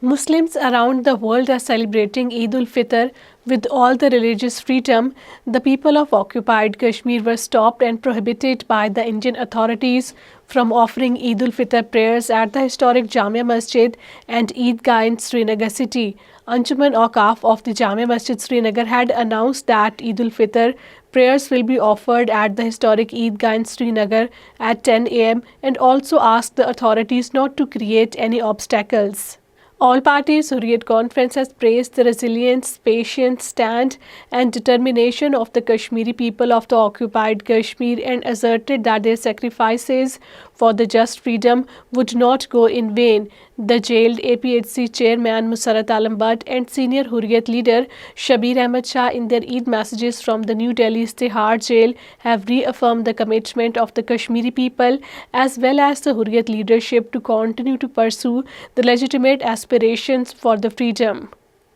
Muslims around the world are celebrating Eid ul-Fitr with all the religious freedom. The people of occupied Kashmir were stopped and prohibited by the Indian authorities from offering Eid ul-Fitr prayers at the historic Jamia Masjid and Eidgah in Srinagar city. Anjuman Awqaf of the Jamia Masjid Srinagar had announced that Eid ul-Fitr prayers will be offered at the historic Eidgah in Srinagar at 10 a.m. and also asked the authorities not to create any obstacles. All parties Hurriyat Conference has praised the resilience, patience, stand and determination of the Kashmiri people of the occupied Kashmir and asserted that their sacrifices for the just freedom would not go in vain. The jailed APHC chairman Musarrat Alam Butt and senior Hurriyat leader Shabir Ahmed Shah in their Eid messages from the New Delhi Istihar jail have reaffirmed the commitment of the Kashmiri people as well as the Hurriyat leadership to continue to pursue the legitimate aspirations for the freedom.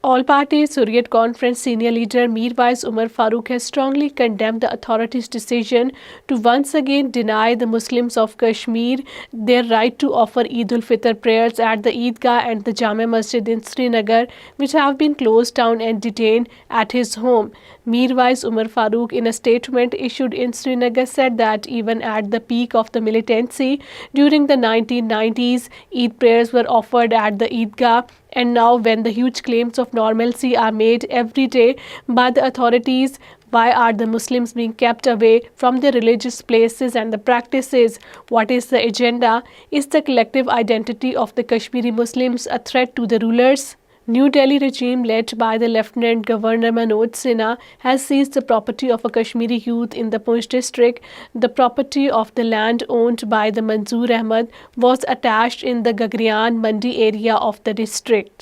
All parties Hurriyat Conference senior leader Mirwais Umar Farooq has strongly condemned the authorities' decision to once again deny the Muslims of Kashmir their right to offer Eid ul-Fitr prayers at the Eidgah and the Jamia Masjid in Srinagar, which have been closed down and detained at his home. Mirwais Umar Farooq, in a statement issued in Srinagar, said that even at the peak of the militancy during the 1990s, Eid prayers were offered at the Eidgah. And now, when the huge claims of normalcy are made every day by the authorities, why are the Muslims being kept away from their religious places and the practices? What is the agenda? Is the collective identity of the Kashmiri Muslims a threat to the rulers? New Delhi regime led by the Lieutenant Governor Manoj Sinha has seized the property of a Kashmiri youth in the Poonch district. The property of the land owned by the Manzoor Ahmed was attached in the Gagrian Mandi area of the district.